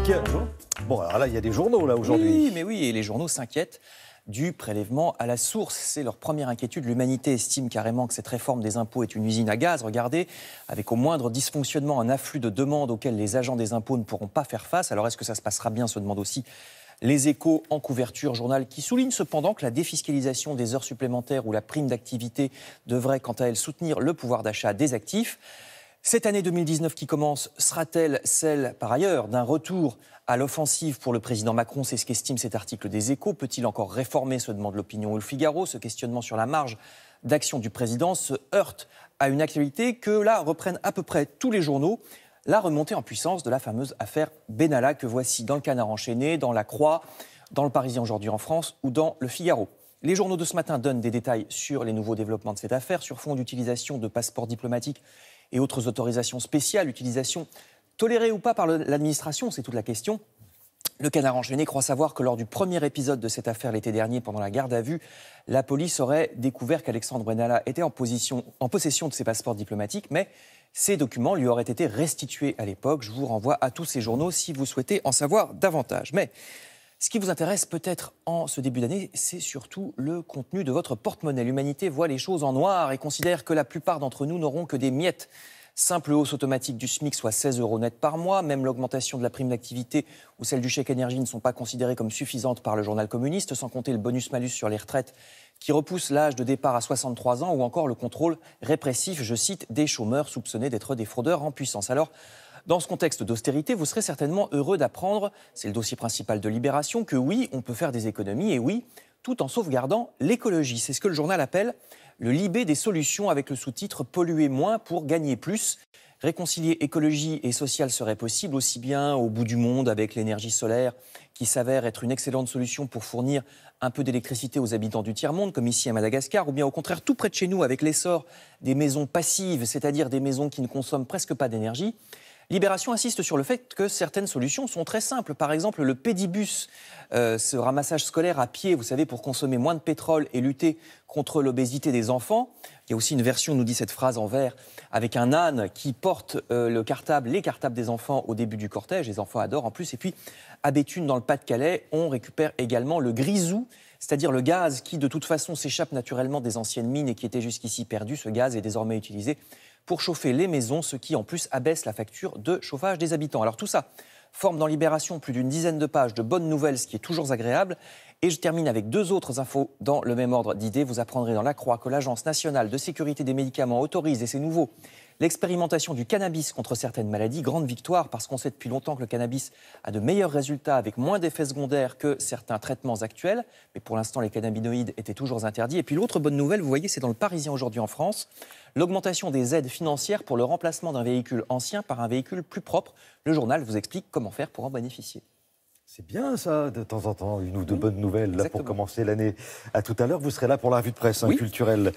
politique. Bon, alors là, il y a des journaux, là, aujourd'hui. Oui, mais oui, et les journaux s'inquiètent du prélèvement à la source. C'est leur première inquiétude. L'humanité estime carrément que cette réforme des impôts est une usine à gaz. Regardez, avec au moindre dysfonctionnement, un afflux de demandes auxquelles les agents des impôts ne pourront pas faire face. Alors, est-ce que ça se passera bien, se demande aussi Les Échos en couverture, journal qui souligne cependant que la défiscalisation des heures supplémentaires ou la prime d'activité devrait, quant à elle, soutenir le pouvoir d'achat des actifs. Cette année 2019 qui commence sera-t-elle celle, par ailleurs, d'un retour à l'offensive pour le président Macron? C'est ce qu'estime cet article des Échos. Peut-il encore réformer, se demande l'Opinion ou le Figaro. Ce questionnement sur la marge d'action du président se heurte à une actualité que, là, reprennent à peu près tous les journaux. La remontée en puissance de la fameuse affaire Benalla que voici dans le Canard enchaîné, dans La Croix, dans le Parisien aujourd'hui en France ou dans le Figaro. Les journaux de ce matin donnent des détails sur les nouveaux développements de cette affaire, sur fond d'utilisation de passeports diplomatiques et autres autorisations spéciales, utilisation tolérée ou pas par l'administration, c'est toute la question. Le Canard enchaîné croit savoir que lors du premier épisode de cette affaire l'été dernier, pendant la garde à vue, la police aurait découvert qu'Alexandre Benalla était en possession de ses passeports diplomatiques, mais ces documents lui auraient été restitués à l'époque. Je vous renvoie à tous ces journaux si vous souhaitez en savoir davantage. Mais ce qui vous intéresse peut-être en ce début d'année, c'est surtout le contenu de votre porte-monnaie. L'humanité voit les choses en noir et considère que la plupart d'entre nous n'auront que des miettes. Simple hausse automatique du SMIC, soit 16 € net par mois. Même l'augmentation de la prime d'activité ou celle du chèque énergie ne sont pas considérées comme suffisantes par le journal communiste, sans compter le bonus-malus sur les retraites qui repousse l'âge de départ à 63 ans ou encore le contrôle répressif, je cite, des chômeurs soupçonnés d'être des fraudeurs en puissance. Alors, dans ce contexte d'austérité, vous serez certainement heureux d'apprendre, c'est le dossier principal de Libération, que oui, on peut faire des économies et oui, tout en sauvegardant l'écologie. C'est ce que le journal appelle le Libé des solutions avec le sous-titre « Polluer moins pour gagner plus ». Réconcilier écologie et social serait possible aussi bien au bout du monde avec l'énergie solaire qui s'avère être une excellente solution pour fournir un peu d'électricité aux habitants du tiers-monde, comme ici à Madagascar, ou bien au contraire tout près de chez nous avec l'essor des maisons passives, c'est-à-dire des maisons qui ne consomment presque pas d'énergie. Libération insiste sur le fait que certaines solutions sont très simples. Par exemple, le pédibus, ce ramassage scolaire à pied, vous savez, pour consommer moins de pétrole et lutter contre l'obésité des enfants. Il y a aussi une version, nous dit cette phrase en vers, avec un âne qui porte les cartables des enfants au début du cortège. Les enfants adorent en plus. Et puis, à Béthune, dans le Pas-de-Calais, on récupère également le grisou, c'est-à-dire le gaz qui, de toute façon, s'échappe naturellement des anciennes mines et qui était jusqu'ici perdu. Ce gaz est désormais utilisé pour chauffer les maisons, ce qui en plus abaisse la facture de chauffage des habitants. Alors tout ça forme dans Libération plus d'une dizaine de pages de bonnes nouvelles, ce qui est toujours agréable. Et je termine avec deux autres infos dans le même ordre d'idées. Vous apprendrez dans La Croix que l'Agence nationale de sécurité des médicaments autorise, et c'est nouveau, l'expérimentation du cannabis contre certaines maladies. Grande victoire parce qu'on sait depuis longtemps que le cannabis a de meilleurs résultats avec moins d'effets secondaires que certains traitements actuels. Mais pour l'instant, les cannabinoïdes étaient toujours interdits. Et puis l'autre bonne nouvelle, vous voyez, c'est dans le Parisien aujourd'hui en France, l'augmentation des aides financières pour le remplacement d'un véhicule ancien par un véhicule plus propre. Le journal vous explique comment faire pour en bénéficier. C'est bien ça, de temps en temps, une ou deux bonnes nouvelles là, Exactement. pour commencer l'année. À tout à l'heure, vous serez là pour la revue de presse culturelle.